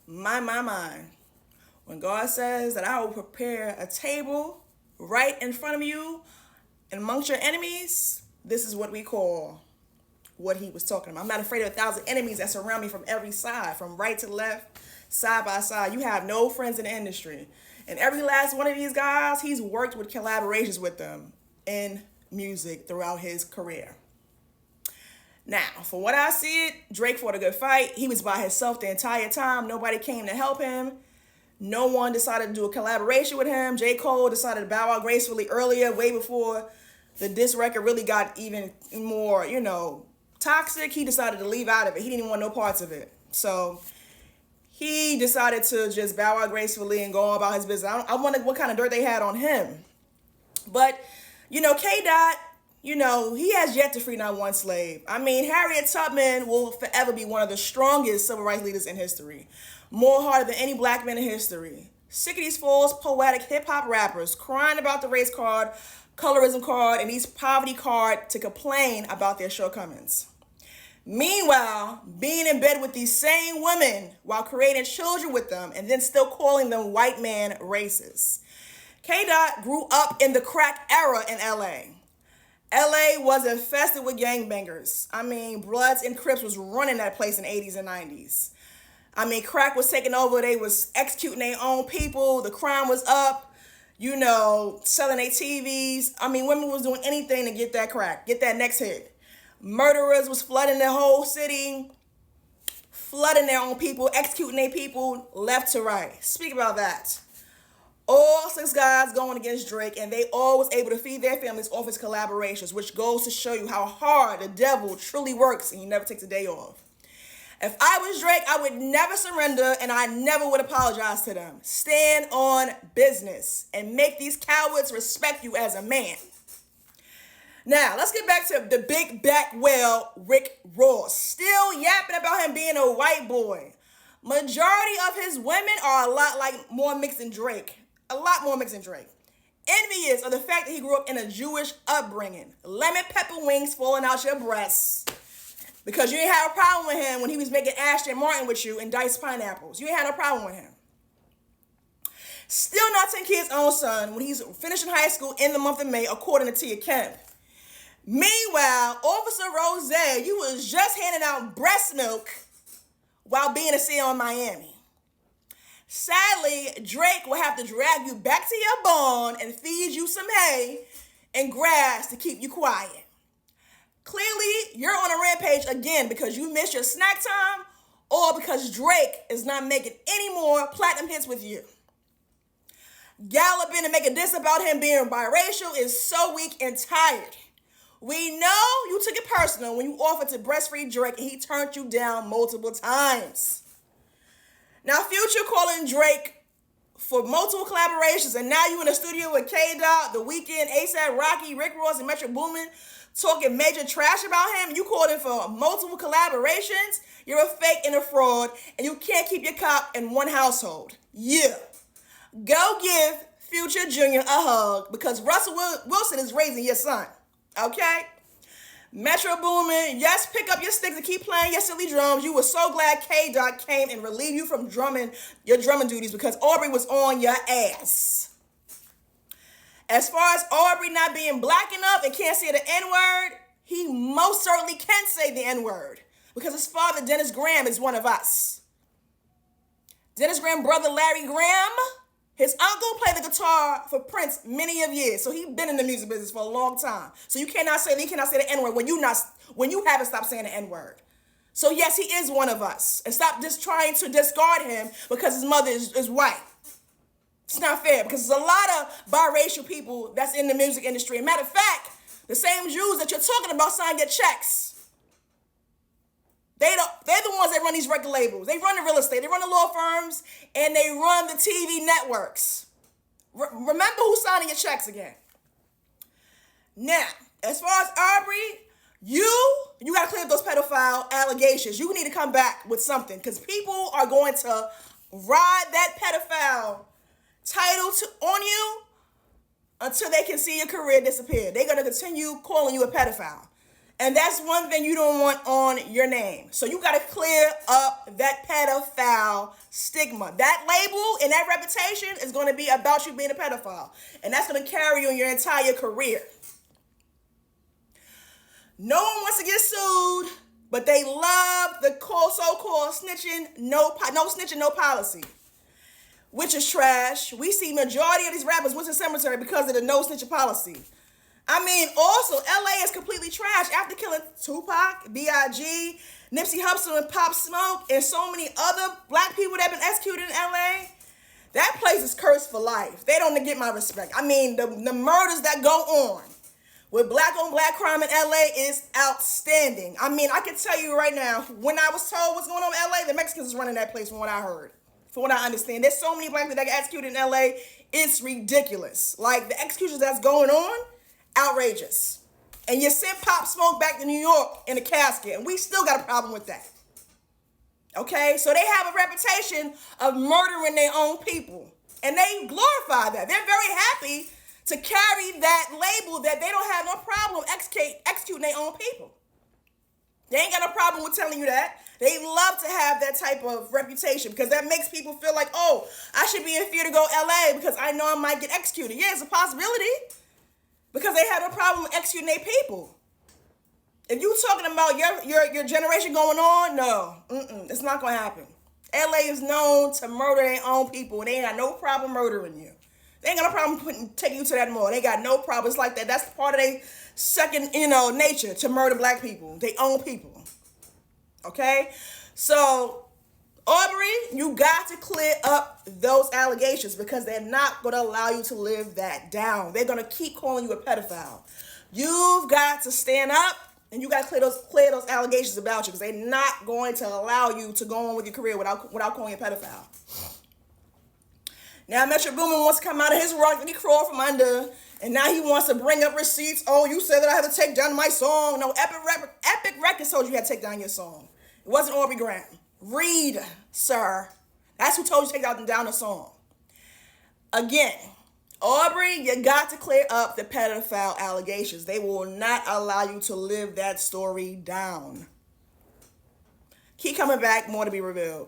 My. When God says that I will prepare a table right in front of you and amongst your enemies, this is what we call what he was talking about. I'm not afraid of 1,000 enemies that surround me from every side, from right to left, side by side. You have no friends in the industry. And every last one of these guys, he's worked with collaborations with them in music throughout his career. Now, for what I see it, Drake fought a good fight. He was by himself the entire time. Nobody came to help him. No one decided to do a collaboration with him. J. Cole decided to bow out gracefully earlier, way before the diss record really got even more, toxic. He decided to leave out of it. He didn't even want no parts of it. So he decided to just bow out gracefully and go on about his business. I wonder what kind of dirt they had on him. But, K. Dot, he has yet to free not one slave. I mean, Harriet Tubman will forever be one of the strongest civil rights leaders in history. More hearted than any black man in history. Sick of these false, poetic hip-hop rappers crying about the race card, colorism card, and these poverty card to complain about their shortcomings. Meanwhile, being in bed with these same women while creating children with them and then still calling them white man racist. K-Dot grew up in the crack era in LA. LA was infested with gangbangers. I mean, Bloods and Crips was running that place in the 80s and 90s. I mean, crack was taking over. They was executing their own people. The crime was up, selling their TVs. I mean, women was doing anything to get that crack, get that next hit. Murderers was flooding the whole city, flooding their own people, executing their people left to right. Speak about that. All 6 guys going against Drake, and they all was able to feed their families off his collaborations, which goes to show you how hard the devil truly works, and he never takes a day off. If I was Drake, I would never surrender, and I never would apologize to them. Stand on business and make these cowards respect you as a man. Now, let's get back to the big back whale, Rick Ross. Still yapping about him being a white boy. Majority of his women are a lot more mixed than Drake. A lot more mixed than Drake. Envious of the fact that he grew up in a Jewish upbringing. Lemon pepper wings falling out your breasts. Because you ain't have a problem with him when he was making Ashton Martin with you and diced pineapples. You ain't had no problem with him. Still not taking care of his own son when he's finishing high school in the month of May, according to Tia Kemp. Meanwhile, Officer Rose, you was just handing out breast milk while being a CEO in Miami. Sadly, Drake will have to drag you back to your barn and feed you some hay and grass to keep you quiet. Clearly, you're on a rampage again because you missed your snack time or because Drake is not making any more platinum hits with you. Galloping and making diss about him being biracial is so weak and tired. We know you took it personal when you offered to breastfeed Drake and he turned you down multiple times. Now, Future calling Drake for multiple collaborations, and now you in the studio with K-Dot, The Weeknd, A$AP Rocky, Rick Ross, and Metro Boomin talking major trash about him. You called him for multiple collaborations. You're a fake and a fraud, and you can't keep your cop in one household. Yeah. Go give Future Jr. a hug because Russell Wilson is raising your son. Okay? Metro Boomin, yes, pick up your sticks and keep playing your silly drums. You were so glad K-Dot came and relieved you from your drumming duties because Aubrey was on your ass. As far as Aubrey not being black enough and can't say the N-word, he most certainly can say the N-word because his father, Dennis Graham, is one of us. Dennis Graham's brother, Larry Graham, his uncle played the guitar for Prince many of years, so he's been in the music business for a long time. So you cannot say the N-word when you haven't stopped saying the N-word. So yes, he is one of us. And stop just trying to discard him because his mother is white. It's not fair because there's a lot of biracial people that's in the music industry. And matter of fact, the same Jews that you're talking about sign your checks. They're the ones that run these record labels. They run the real estate. They run the law firms. And they run the TV networks. Remember who's signing your checks again. Now, as far as Aubrey, you got to clear up those pedophile allegations. You need to come back with something. Because people are going to ride that pedophile title on you until they can see your career disappear. They're going to continue calling you a pedophile. And that's one thing you don't want on your name. So you got to clear up that pedophile stigma. That label and that reputation is going to be about you being a pedophile. And that's going to carry you in your entire career. No one wants to get sued, but they love the so-called snitching, no snitching, no policy, which is trash. We see majority of these rappers went to cemetery because of the no snitching policy. I mean, also, LA is completely trash after killing Tupac, B.I.G., Nipsey Hussle, and Pop Smoke, and so many other black people that have been executed in LA. That place is cursed for life. They don't get my respect. I mean, the murders that go on with black on black crime in LA is outstanding. I mean, I can tell you right now, when I was told what's going on in LA, the Mexicans is running that place from what I heard. From what I understand. There's so many black people that get executed in LA, it's ridiculous. Like, the executions that's going on, outrageous. And you sent Pop Smoke back to New York in a casket, and we still got a problem with that. Okay? So they have a reputation of murdering their own people. And they glorify that. They're very happy to carry that label that they don't have no problem executing their own people. They ain't got no problem with telling you that. They love to have that type of reputation because that makes people feel like, oh, I should be in fear to go LA because I know I might get executed. Yeah, it's a possibility because they have no problem executing their people. If you talking about your generation going on, no, it's not going to happen. LA is known to murder their own people and they ain't got no problem murdering you. They ain't got no problem taking you to that mall. They got no problem. It's like that. That's part of their second, nature to murder black people. They own people. Okay? So, Aubrey, you got to clear up those allegations because they're not going to allow you to live that down. They're going to keep calling you a pedophile. You've got to stand up and you got to clear those allegations about you because they're not going to allow you to go on with your career without calling you a pedophile. Now, Metro Boomin wants to come out of his rock that he crawled from under, and now he wants to bring up receipts. Oh, you said that I had to take down my song. No, Epic Records told you had to take down your song. It wasn't Aubrey Graham. Read, sir. That's who told you to take down the song. Again, Aubrey, you got to clear up the pedophile allegations. They will not allow you to live that story down. Keep coming back, more to be revealed.